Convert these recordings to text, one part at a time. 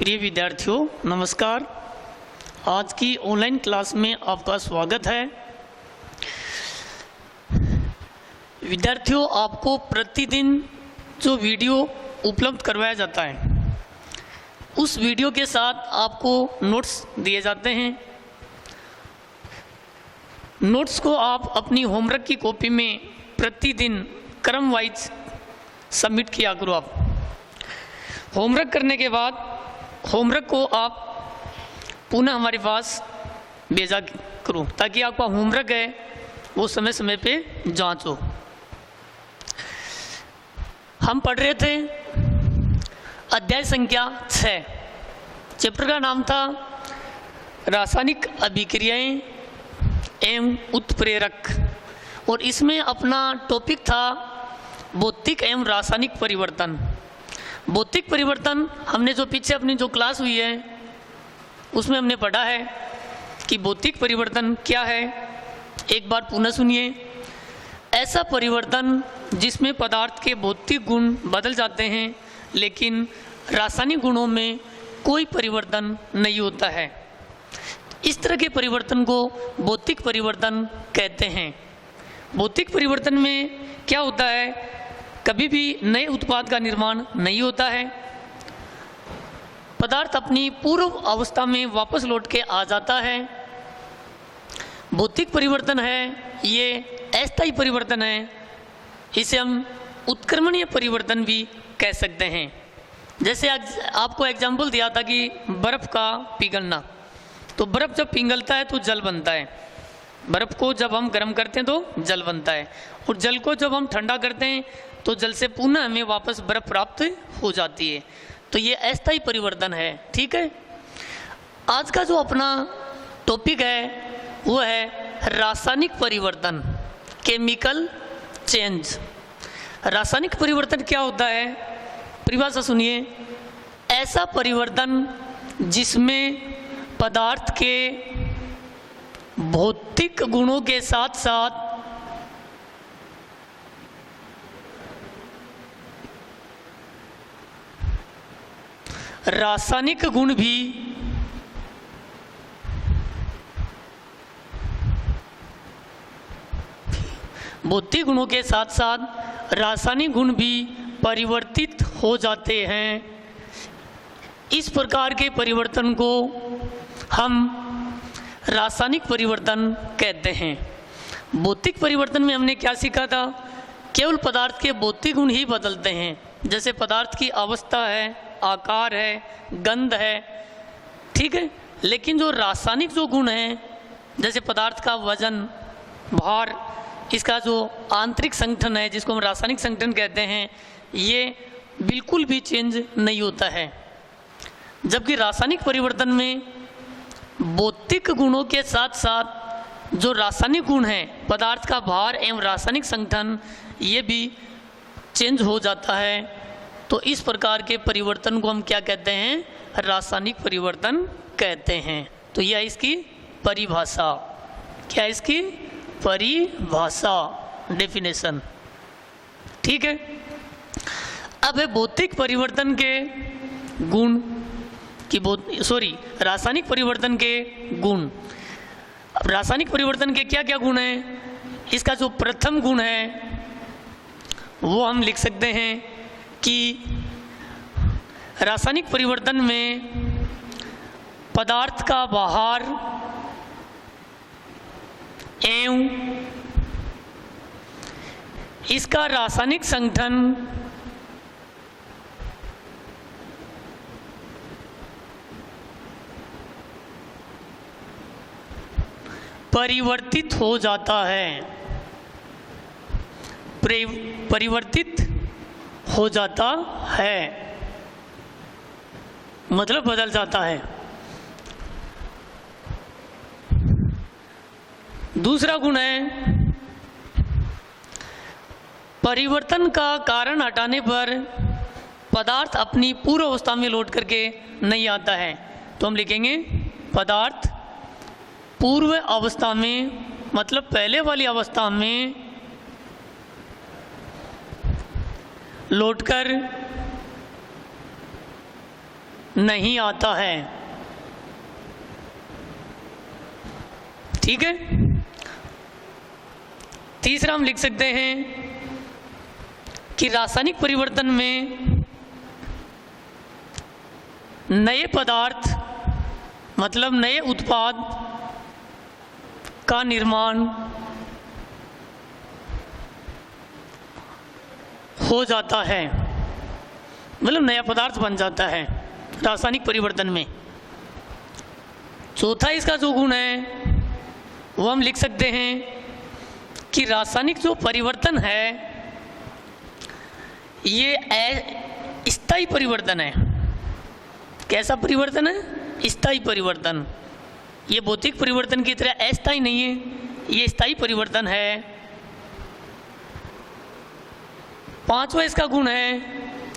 प्रिय विद्यार्थियों नमस्कार। आज की ऑनलाइन क्लास में आपका स्वागत है। विद्यार्थियों, आपको प्रतिदिन जो वीडियो उपलब्ध करवाया जाता है उस वीडियो के साथ आपको नोट्स दिए जाते हैं। नोट्स को आप अपनी होमवर्क की कॉपी में प्रतिदिन क्रम वाइज सबमिट किया करो। आप होमवर्क करने के बाद होमवर्क को आप पुनः हमारे पास भेजा करो ताकि आपका होमवर्क है वो समय समय पे जांच हो। हम पढ़ रहे थे अध्याय संख्या 6। चैप्टर का नाम था रासायनिक अभिक्रियाएं एवं उत्प्रेरक, और इसमें अपना टॉपिक था भौतिक एवं रासायनिक परिवर्तन। भौतिक परिवर्तन हमने जो पीछे अपनी जो क्लास हुई है उसमें हमने पढ़ा है कि भौतिक परिवर्तन क्या है। एक बार पुनः सुनिए। ऐसा परिवर्तन जिसमें पदार्थ के भौतिक गुण बदल जाते हैं लेकिन रासायनिक गुणों में कोई परिवर्तन नहीं होता है। इस तरह के परिवर्तन को भौतिक परिवर्तन कहते हैं। भौतिक परिवर्तन में क्या होता है, कभी भी नए उत्पाद का निर्माण नहीं होता है। पदार्थ अपनी पूर्व अवस्था में वापस लौट के आ जाता है। भौतिक परिवर्तन है ये अस्थायी परिवर्तन है। इसे हम उत्क्रमणीय परिवर्तन भी कह सकते हैं। जैसे आपको एग्जाम्पल दिया था कि बर्फ़ का पिघलना, तो बर्फ़ जब पिघलता है तो जल बनता है। बर्फ़ को जब हम गर्म करते हैं तो जल बनता है, और जल को जब हम ठंडा करते हैं तो जल से पुनः हमें वापस बर्फ़ प्राप्त हो जाती है। तो ये अस्थायी परिवर्तन है। ठीक है। आज का जो अपना टॉपिक है वो है रासायनिक परिवर्तन, केमिकल चेंज। रासायनिक परिवर्तन क्या होता है, परिभाषा सुनिए। ऐसा परिवर्तन जिसमें पदार्थ के भौतिक गुणों के साथ साथ रासायनिक गुण भी भौतिक गुणों के साथ साथ रासायनिक गुण भी परिवर्तित हो जाते हैं। इस प्रकार के परिवर्तन को हम रासायनिक परिवर्तन कहते हैं। भौतिक परिवर्तन में हमने क्या सीखा था, केवल पदार्थ के भौतिक गुण ही बदलते हैं। जैसे पदार्थ की अवस्था है, आकार है, गंध है, ठीक है। लेकिन जो रासायनिक जो गुण हैं, जैसे पदार्थ का वजन, भार, इसका जो आंतरिक संगठन है जिसको हम रासायनिक संगठन कहते हैं, ये बिल्कुल भी चेंज नहीं होता है। जबकि रासायनिक परिवर्तन में भौतिक गुणों के साथ साथ जो रासायनिक गुण हैं, पदार्थ का भार एवं रासायनिक संगठन, ये भी चेंज हो जाता है। तो इस प्रकार के परिवर्तन को हम क्या कहते हैं, रासायनिक परिवर्तन कहते हैं। तो यह इसकी परिभाषा, क्या है इसकी परिभाषा, डेफिनेशन। ठीक है। अब है भौतिक परिवर्तन के गुण की रासायनिक परिवर्तन के गुण। अब रासायनिक परिवर्तन के क्या क्या गुण हैं, इसका जो प्रथम गुण है वो हम लिख सकते हैं कि रासायनिक परिवर्तन में पदार्थ का बाहर एवं इसका रासायनिक संगठन परिवर्तित हो जाता है। परिवर्तित हो जाता है मतलब बदल जाता है। दूसरा गुण है परिवर्तन का कारण हटाने पर पदार्थ अपनी पूर्व अवस्था में लौट करके नहीं आता है। तो हम लिखेंगे पदार्थ पूर्व अवस्था में, मतलब पहले वाली अवस्था में लौटकर नहीं आता है। ठीक है। तीसरा हम लिख सकते हैं कि रासायनिक परिवर्तन में नए पदार्थ मतलब नए उत्पाद का निर्माण हो जाता है, मतलब नया पदार्थ बन जाता है रासायनिक परिवर्तन में। चौथा इसका जो गुण है वो हम लिख सकते हैं कि रासायनिक जो परिवर्तन है ये स्थायी परिवर्तन है। कैसा परिवर्तन है? स्थायी परिवर्तन। ये भौतिक परिवर्तन की तरह अस्थायी नहीं है, ये स्थायी परिवर्तन है। पांचवा इसका गुण है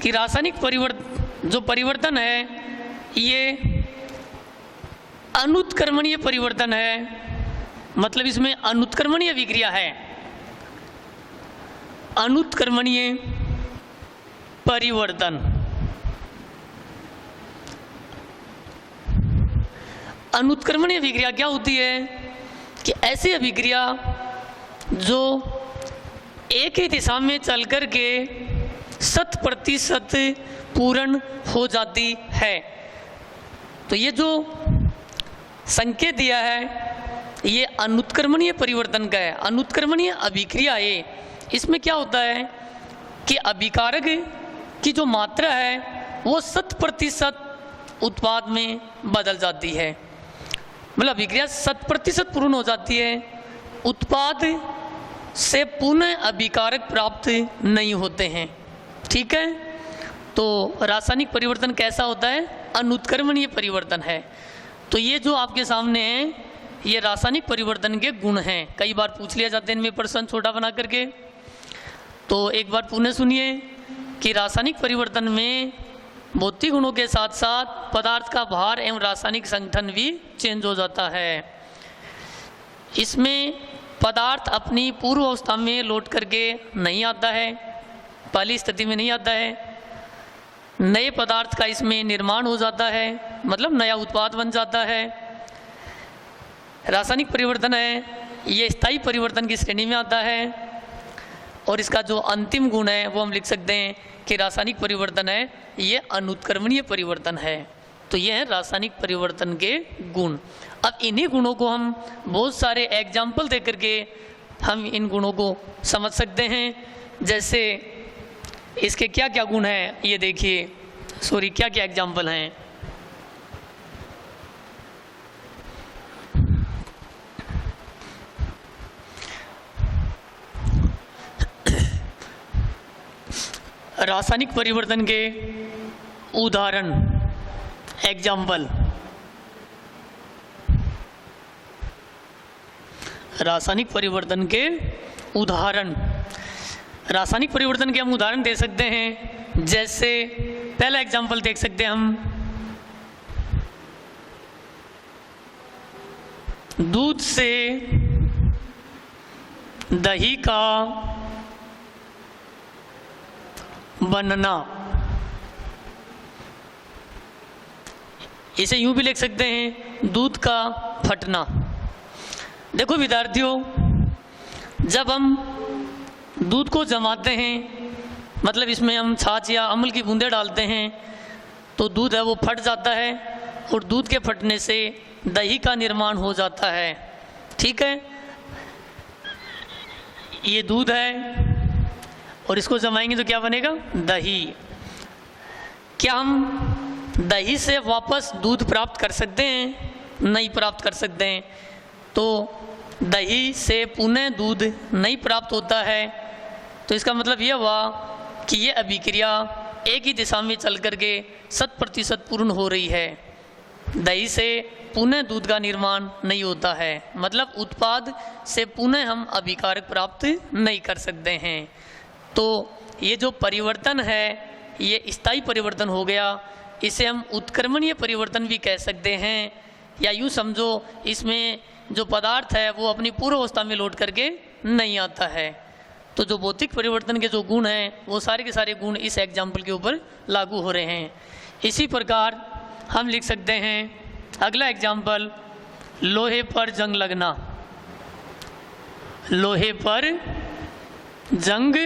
कि रासायनिक जो परिवर्तन है ये अनुत्क्रमणीय परिवर्तन है, मतलब इसमें अनुत्क्रमणीय विक्रिया है। अनुत्क्रमणीय परिवर्तन। अनुत्क्रमणीय अभिक्रिया क्या होती है कि ऐसी अभिक्रिया जो एक ही दिशा में चल कर के 100% पूर्ण हो जाती है। तो ये जो संकेत दिया है ये अनुत्क्रमणीय परिवर्तन का है। अनुत्क्रमणीय अभिक्रिया है, इसमें क्या होता है कि अभिकारक की जो मात्रा है वो 100% उत्पाद में बदल जाती है, मतलब अभिक्रिया 100% पूर्ण हो जाती है, उत्पाद से पुनः अभिकारक प्राप्त नहीं होते हैं। ठीक है। तो रासायनिक परिवर्तन कैसा होता है? अनुत्क्रमणीय परिवर्तन है। तो ये जो आपके सामने है ये रासायनिक परिवर्तन के गुण हैं। कई बार पूछ लिया जाते हैं इनमें प्रश्न छोटा बना करके। तो एक बार पुनः सुनिए कि रासायनिक परिवर्तन में भौतिक गुणों के साथ साथ पदार्थ का भार एवं रासायनिक संगठन भी चेंज हो जाता है। इसमें पदार्थ अपनी पूर्व अवस्था में लौट करके नहीं आता है, पहली स्थिति में नहीं आता है। नए पदार्थ का इसमें निर्माण हो जाता है, मतलब नया उत्पाद बन जाता है। रासायनिक परिवर्तन है ये स्थायी परिवर्तन की श्रेणी में आता है। और इसका जो अंतिम गुण है वो हम लिख सकते हैं कि रासायनिक परिवर्तन है ये अनुत्क्रमणीय परिवर्तन है। तो ये है रासायनिक परिवर्तन के गुण। अब इन्हीं गुणों को हम बहुत सारे एग्जाम्पल दे करके हम इन गुणों को समझ सकते हैं। जैसे इसके क्या क्या गुण हैं ये देखिए, क्या क्या एग्जाम्पल हैं। रासायनिक परिवर्तन के उदाहरण, एग्जाम्पल। रासायनिक परिवर्तन के उदाहरण, रासायनिक परिवर्तन के हम उदाहरण दे सकते हैं। जैसे पहला एग्जाम्पल देख सकते हैं हम, दूध से दही का बनना। इसे यूं भी लिख सकते हैं दूध का फटना। देखो विद्यार्थियों, जब हम दूध को जमाते हैं, मतलब इसमें हम छाछ या अमल की बूंदें डालते हैं, तो दूध है वो फट जाता है और दूध के फटने से दही का निर्माण हो जाता है। ठीक है। ये दूध है और इसको जमाएंगे तो क्या बनेगा? दही। क्या हम दही से वापस दूध प्राप्त कर सकते हैं? नहीं प्राप्त कर सकते हैं। तो दही से पुनः दूध नहीं प्राप्त होता है। तो इसका मतलब यह हुआ कि ये अभिक्रिया एक ही दिशा में चल करके 100% पूर्ण हो रही है। दही से पुनः दूध का निर्माण नहीं होता है, मतलब उत्पाद से पुनः हम अभिकारक प्राप्त नहीं कर सकते हैं। तो ये जो परिवर्तन है ये स्थायी परिवर्तन हो गया। इसे हम उत्क्रमणीय परिवर्तन भी कह सकते हैं, या यूँ समझो इसमें जो पदार्थ है वो अपनी पूर्व अवस्था में लौट करके नहीं आता है। तो जो भौतिक परिवर्तन के जो गुण हैं वो सारे के सारे गुण इस एग्जाम्पल के ऊपर लागू हो रहे हैं। इसी प्रकार हम लिख सकते हैं अगला एग्जाम्पल, लोहे पर जंग लगना। लोहे पर जंग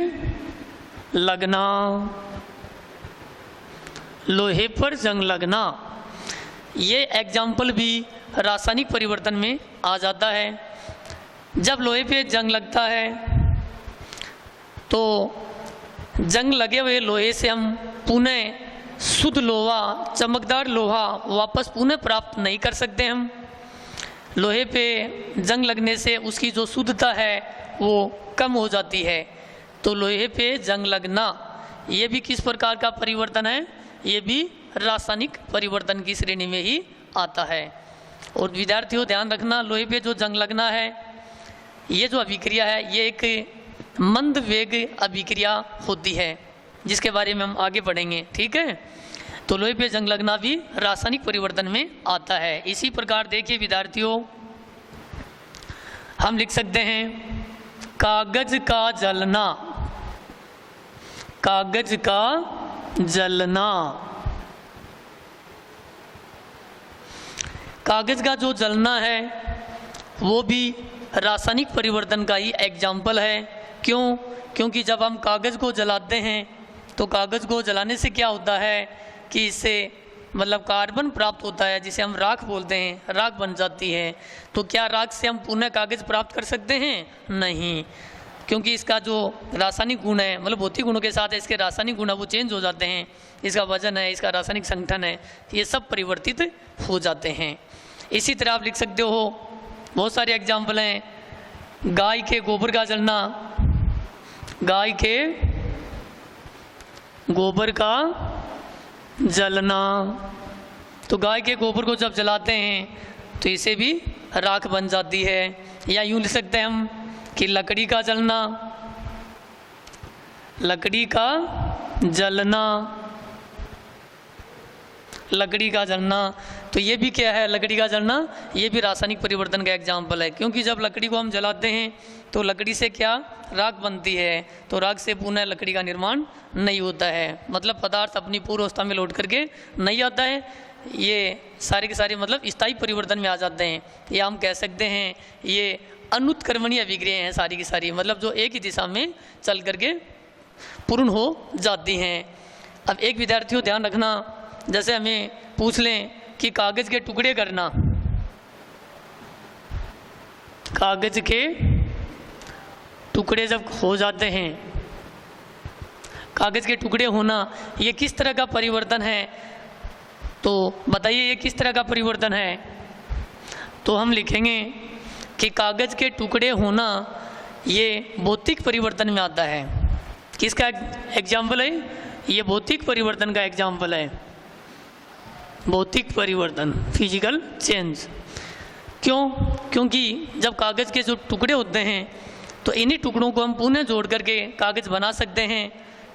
लगना, लोहे पर जंग लगना, ये एग्जाम्पल भी रासायनिक परिवर्तन में आ जाता है। जब लोहे पे जंग लगता है तो जंग लगे हुए लोहे से हम पुनः शुद्ध लोहा, चमकदार लोहा वापस पुनः प्राप्त नहीं कर सकते। हम लोहे पे जंग लगने से उसकी जो शुद्धता है वो कम हो जाती है। तो लोहे पे जंग लगना ये भी किस प्रकार का परिवर्तन है? ये भी रासायनिक परिवर्तन की श्रेणी में ही आता है। और विद्यार्थियों ध्यान रखना, लोहे पे जो जंग लगना है, ये जो अभिक्रिया है ये एक मंद वेग अभिक्रिया होती है, जिसके बारे में हम आगे बढ़ेंगे। ठीक है, तो लोहे पे जंग लगना भी रासायनिक परिवर्तन में आता है। इसी प्रकार देखिए विद्यार्थियों, हम लिख सकते हैं कागज का जलना। कागज का जलना, कागज का जो जलना है वो भी रासायनिक परिवर्तन का ही एग्जाम्पल है। क्यों? क्योंकि जब हम कागज़ को जलाते हैं तो कागज़ को जलाने से क्या होता है कि इससे मतलब कार्बन प्राप्त होता है, जिसे हम राख बोलते हैं, राख बन जाती है। तो क्या राख से हम पुनः कागज़ प्राप्त कर सकते हैं? नहीं, क्योंकि इसका जो रासायनिक गुण है, मतलब भौतिक गुणों के साथ इसके रासायनिक गुण है वो चेंज हो जाते हैं। इसका वजन है, इसका रासायनिक संगठन है, ये सब परिवर्तित हो जाते हैं। इसी तरह आप लिख सकते हो, बहुत सारे एग्जाम्पल हैं, गाय के गोबर का जलना। गाय के गोबर का जलना, तो गाय के गोबर को जब जलाते हैं तो इसे भी राख बन जाती है। या यूँ लिख सकते हैं हम कि लकड़ी का जलना। लकड़ी का जलना, लकड़ी का जलना, तो ये भी क्या है? लकड़ी का जलना ये भी रासायनिक परिवर्तन का एग्जाम्पल है। क्योंकि जब लकड़ी को हम जलाते हैं तो लकड़ी से क्या राख बनती है, तो राख से पुनः लकड़ी का निर्माण नहीं होता है। मतलब पदार्थ अपनी पूर्व अवस्था में लौट करके नहीं आता है। ये सारे के सारे मतलब स्थायी परिवर्तन में आ जाते हैं, या हम कह सकते हैं ये अनुत्क्रमणीय अभिक्रियाएं हैं सारी की सारी, मतलब जो एक ही दिशा में चल करके पूर्ण हो जाती हैं। अब एक विद्यार्थियों ध्यान रखना, जैसे हमें पूछ लें कि कागज़ के टुकड़े करना, कागज़ के टुकड़े जब हो जाते हैं, कागज़ के टुकड़े होना ये किस तरह का परिवर्तन है? तो बताइए ये किस तरह का परिवर्तन है? तो हम लिखेंगे कि कागज़ के टुकड़े होना ये भौतिक परिवर्तन में आता है। किसका एग्जाम्पल है? ये भौतिक परिवर्तन का एग्जाम्पल है। भौतिक परिवर्तन, फिजिकल चेंज। क्यों? क्योंकि जब कागज़ के जो टुकड़े होते हैं तो इन्हीं टुकड़ों को हम पुनः जोड़ करके कागज़ बना सकते हैं।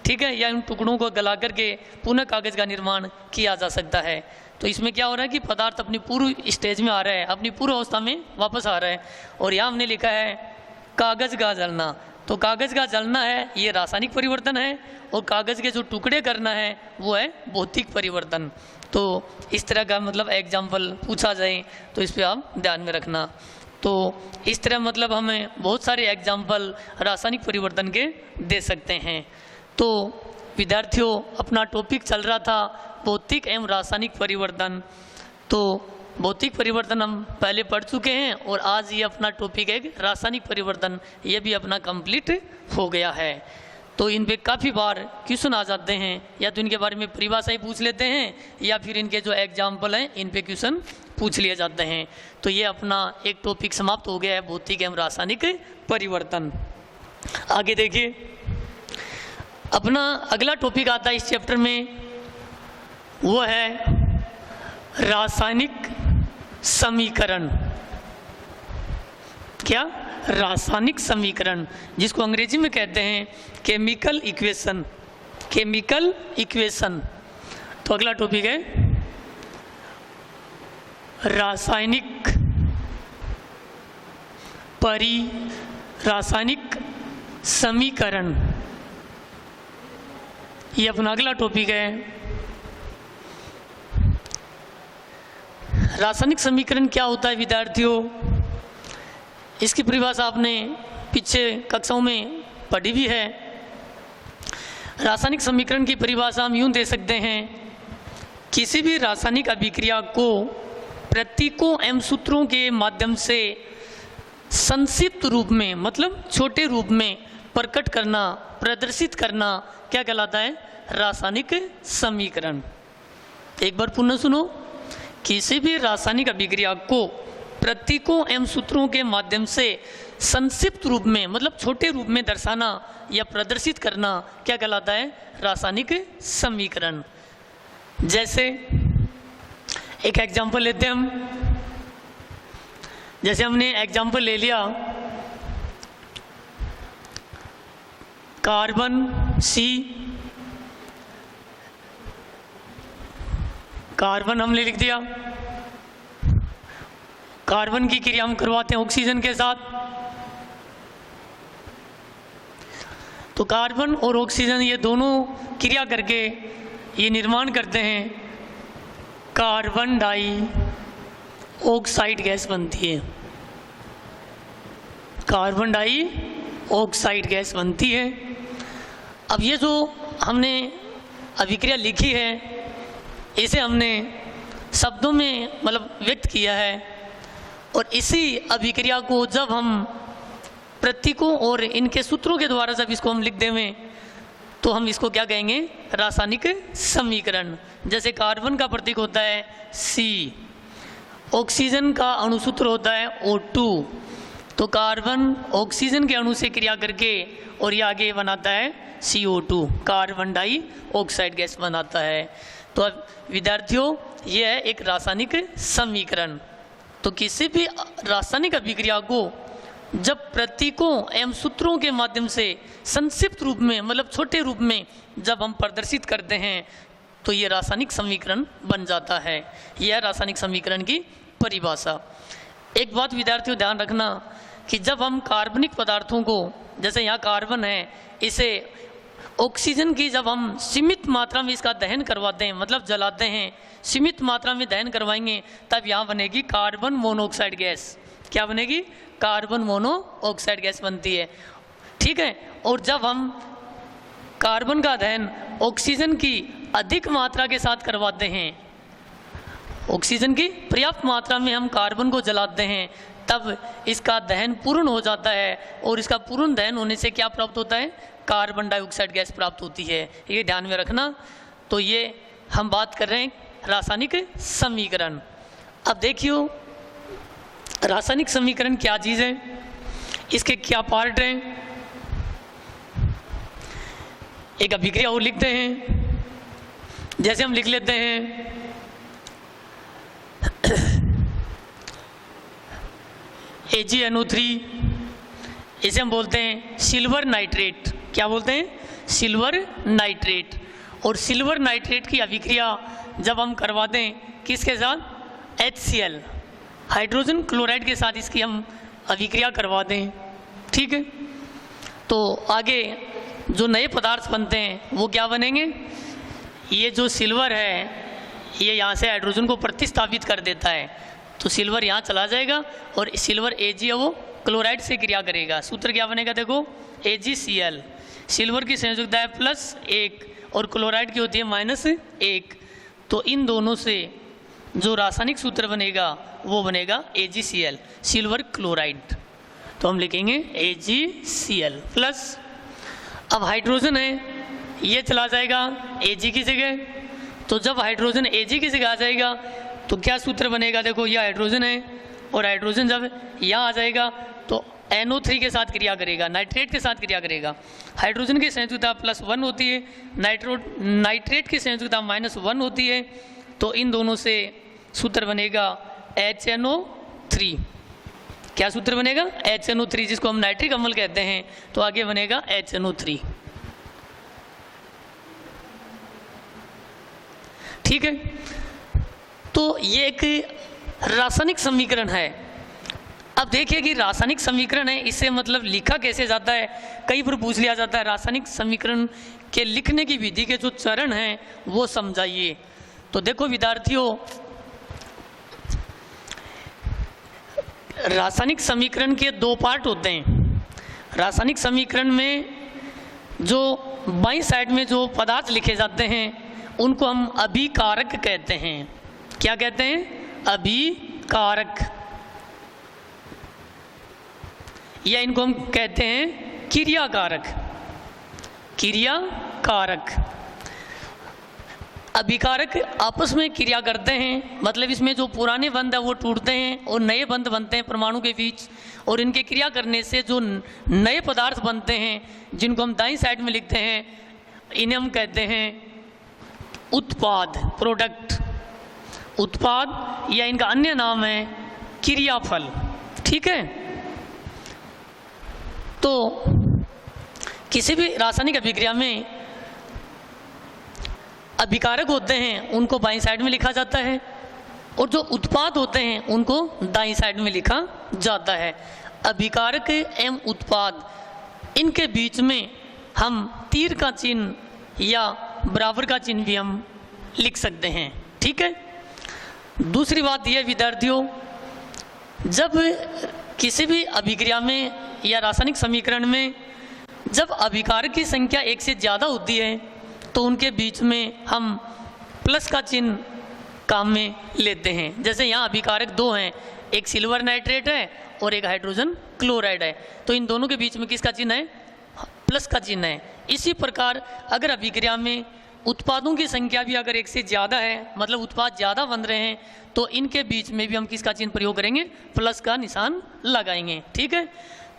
ठीक है, या इन टुकड़ों को गला करके पुनः कागज़ का निर्माण किया जा सकता है। तो इसमें क्या हो रहा है कि पदार्थ अपनी पूर्व स्टेज में आ रहा है, अपनी पूर्व अवस्था में वापस आ रहा है। और यहाँ हमने लिखा है कागज़ का जलना, तो कागज़ का जलना है ये रासायनिक परिवर्तन है, और कागज़ के जो टुकड़े करना है वो है भौतिक परिवर्तन। तो इस तरह का मतलब एग्जाम्पल पूछा जाए तो इस पर आप ध्यान में रखना। तो इस तरह मतलब हमें बहुत सारे एग्जाम्पल रासायनिक परिवर्तन के दे सकते हैं। तो विद्यार्थियों अपना टॉपिक चल रहा था भौतिक एवं रासायनिक परिवर्तन। तो भौतिक परिवर्तन हम पहले पढ़ चुके हैं और आज ये अपना टॉपिक है रासायनिक परिवर्तन, ये भी अपना कंप्लीट हो गया है। तो इन पे काफ़ी बार क्वेश्चन आ जाते हैं, या तो इनके बारे में परिभाषा ही पूछ लेते हैं या फिर इनके जो एग्जाम्पल हैं इन पे क्वेश्चन पूछ लिए जाते हैं। तो ये अपना एक टॉपिक समाप्त हो गया है भौतिक एवं रासायनिक परिवर्तन। आगे देखिए अपना अगला टॉपिक आता है इस चैप्टर में, वो है रासायनिक समीकरण। क्या? रासायनिक समीकरण, जिसको अंग्रेजी में कहते हैं केमिकल इक्वेशन। Chemical equation. तो अगला टॉपिक है रासायनिक रासायनिक समीकरण, ये अपना अगला टॉपिक है। रासायनिक समीकरण क्या होता है विद्यार्थियों, इसकी परिभाषा आपने पीछे कक्षाओं में पढ़ी भी है। रासायनिक समीकरण की परिभाषा हम यूँ दे सकते हैं, किसी भी रासायनिक अभिक्रिया को प्रतीकों एवं सूत्रों के माध्यम से संक्षिप्त रूप में, मतलब छोटे रूप में प्रकट करना, प्रदर्शित करना क्या कहलाता है, रासायनिक समीकरण। एक बार पुनः सुनो, किसी भी रासायनिक अभिक्रिया को प्रतीकों एवं सूत्रों के माध्यम से संक्षिप्त रूप में, मतलब छोटे रूप में दर्शाना या प्रदर्शित करना क्या कहलाता है, रासायनिक समीकरण। जैसे एक एग्जाम्पल लेते हैं हम, जैसे हमने एग्जाम्पल ले लिया कार्बन सी, कार्बन हमने लिख दिया, कार्बन की क्रिया हम करवाते हैं ऑक्सीजन के साथ, तो कार्बन और ऑक्सीजन ये दोनों क्रिया करके ये निर्माण करते हैं कार्बन डाई ऑक्साइड गैस बनती है, कार्बन डाई ऑक्साइड गैस बनती है। अब ये जो हमने अभिक्रिया लिखी है इसे हमने शब्दों में मतलब व्यक्त किया है, और इसी अभिक्रिया को जब हम प्रतीकों और इनके सूत्रों के द्वारा जब इसको हम लिख देंगे तो हम इसको क्या कहेंगे, रासायनिक समीकरण। जैसे कार्बन का प्रतीक होता है C, ऑक्सीजन का अणुसूत्र होता है O2, तो कार्बन ऑक्सीजन के अणु से क्रिया करके और ये आगे बनाता है CO2, carbon die oxide gas बनाता है। तो अब विद्यार्थियों ये है एक रासायनिक समीकरण। तो किसी भी रासायनिक अभिक्रिया को जब प्रतीकों एवं सूत्रों के माध्यम से संक्षिप्त रूप में, मतलब छोटे रूप में जब हम प्रदर्शित करते हैं तो ये रासायनिक समीकरण बन जाता है। यह रासायनिक समीकरण की परिभाषा। एक बात विद्यार्थियों ध्यान रखना कि जब हम कार्बनिक पदार्थों को, जैसे यहाँ कार्बन है, इसे ऑक्सीजन की जब हम सीमित मात्रा में इसका दहन करवाते हैं, मतलब जलाते हैं, सीमित मात्रा में दहन करवाएंगे, तब यहाँ बनेगी कार्बन मोनोऑक्साइड गैस। क्या बनेगी, कार्बन मोनोऑक्साइड गैस बनती है, ठीक है। और जब हम कार्बन का दहन ऑक्सीजन की अधिक मात्रा के साथ करवाते हैं, ऑक्सीजन की पर्याप्त मात्रा में हम कार्बन को जलाते हैं, तब इसका दहन पूर्ण हो जाता है, और इसका पूर्ण दहन होने से क्या प्राप्त होता है, कार्बन डाइऑक्साइड गैस प्राप्त होती है। ये ध्यान में रखना। तो ये हम बात कर रहे हैं रासायनिक समीकरण। अब देखियो रासायनिक समीकरण क्या चीज़ है, इसके क्या पार्ट हैं। एक अभिक्रिया और लिखते हैं, जैसे हम लिख लेते हैं AgNO3, इसे हम बोलते हैं सिल्वर नाइट्रेट। क्या बोलते हैं, सिल्वर नाइट्रेट। और सिल्वर नाइट्रेट की अभिक्रिया जब हम करवा दें किसके साथ, HCl, हाइड्रोजन क्लोराइड के साथ इसकी हम अभिक्रिया करवा दें, ठीक है। तो आगे जो नए पदार्थ बनते हैं वो क्या बनेंगे, ये जो सिल्वर है ये यहाँ से हाइड्रोजन को प्रतिस्थापित कर देता है, तो सिल्वर यहाँ चला जाएगा और सिल्वर Ag है वो क्लोराइड से क्रिया करेगा। सूत्र क्या बनेगा, देखो AgCl, सिल्वर की संयोजकता है +1 और क्लोराइड की होती है -1, तो इन दोनों से जो रासायनिक सूत्र बनेगा वो बनेगा AgCl, सिल्वर क्लोराइड। तो हम लिखेंगे AgCl प्लस, अब हाइड्रोजन है ये चला जाएगा Ag की जगह, तो जब हाइड्रोजन Ag की जगह आ जाएगा तो क्या सूत्र बनेगा, देखो ये हाइड्रोजन है और हाइड्रोजन जब यहाँ आ जाएगा तो NO3 के साथ क्रिया करेगा, नाइट्रेट के साथ क्रिया करेगा। हाइड्रोजन की संयोजकता +1 होती है, नाइट्रेट की संयोजकता -1 होती है, तो इन दोनों से सूत्र बनेगा HNO3। क्या सूत्र बनेगा, HNO3, जिसको हम नाइट्रिक अम्ल कहते हैं, तो आगे बनेगा HNO3, ठीक है। तो ये एक रासायनिक समीकरण है। अब देखिए कि रासायनिक समीकरण है, इससे मतलब लिखा कैसे जाता है, कई बार पूछ लिया जाता है रासायनिक समीकरण के लिखने की विधि के जो चरण हैं वो समझाइए। तो देखो विद्यार्थियों, रासायनिक समीकरण के दो पार्ट होते हैं। रासायनिक समीकरण में जो बाईं साइड में जो पदार्थ लिखे जाते हैं उनको हम अभिकारक कहते हैं। क्या कहते हैं? अभिकारक, या इनको हम कहते हैं क्रियाकारक। क्रियाकारक, अभिकारक आपस में क्रिया करते हैं, मतलब इसमें जो पुराने बंध है वो टूटते हैं और नए बंध बनते हैं परमाणु के बीच, और इनके क्रिया करने से जो नए पदार्थ बनते हैं जिनको हम दाईं साइड में लिखते हैं, इन्हें हम कहते हैं उत्पाद, प्रोडक्ट, उत्पाद, या इनका अन्य नाम है क्रियाफल। ठीक है, तो किसी भी रासायनिक अभिक्रिया में अभिकारक होते हैं उनको बाईं साइड में लिखा जाता है, और जो उत्पाद होते हैं उनको दाईं साइड में लिखा जाता है। अभिकारक एवं उत्पाद, इनके बीच में हम तीर का चिन्ह या बराबर का चिन्ह भी हम लिख सकते हैं। ठीक है, दूसरी बात यह विद्यार्थियों, जब किसी भी अभिक्रिया में या रासायनिक समीकरण में जब अभिकारक की संख्या एक से ज़्यादा होती है तो उनके बीच में हम प्लस का चिन्ह काम में लेते हैं। जैसे यहाँ अभिकारक दो हैं, एक सिल्वर नाइट्रेट है और एक हाइड्रोजन क्लोराइड है, तो इन दोनों के बीच में किसका चिन्ह है? प्लस का चिन्ह है। इसी प्रकार अगर अभिक्रिया में उत्पादों की संख्या भी अगर एक से ज़्यादा है, मतलब उत्पाद ज़्यादा बन रहे हैं, तो इनके बीच में भी हम किसका चिन्ह प्रयोग करेंगे? प्लस का निशान लगाएंगे। ठीक है,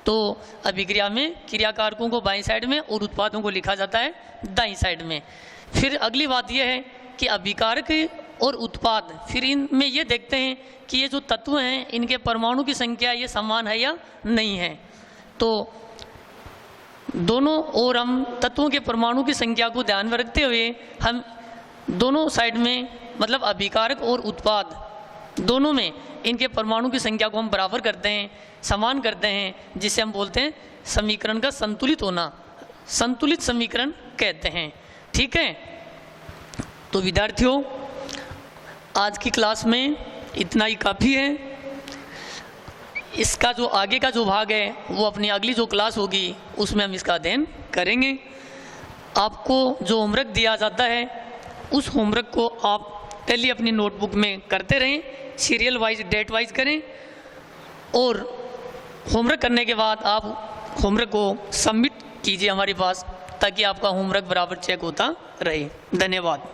तो अभिक्रिया में क्रियाकारकों को बाईं साइड में और उत्पादों को लिखा जाता है दाईं साइड में। फिर अगली बात यह है कि अभिकारक और उत्पाद, फिर इनमें ये देखते हैं कि ये जो तत्व हैं इनके परमाणु की संख्या ये समान है या नहीं है। तो दोनों ओर हम तत्वों के परमाणु की संख्या को ध्यान में रखते हुए हम दोनों साइड में, मतलब अभिकारक और उत्पाद दोनों में इनके परमाणु की संख्या को हम बराबर करते हैं, समान करते हैं, जिसे हम बोलते हैं समीकरण का संतुलित होना, संतुलित समीकरण कहते हैं। ठीक है, तो विद्यार्थियों आज की क्लास में इतना ही काफ़ी है। इसका जो आगे का जो भाग है वो अपनी अगली जो क्लास होगी उसमें हम इसका अध्ययन करेंगे। आपको जो होमवर्क दिया जाता है उस होमवर्क को आप पहले अपनी नोटबुक में करते रहें, सीरियल वाइज, डेट वाइज करें, और होमवर्क करने के बाद आप होमवर्क को सबमिट कीजिए हमारे पास, ताकि आपका होमवर्क बराबर चेक होता रहे। धन्यवाद।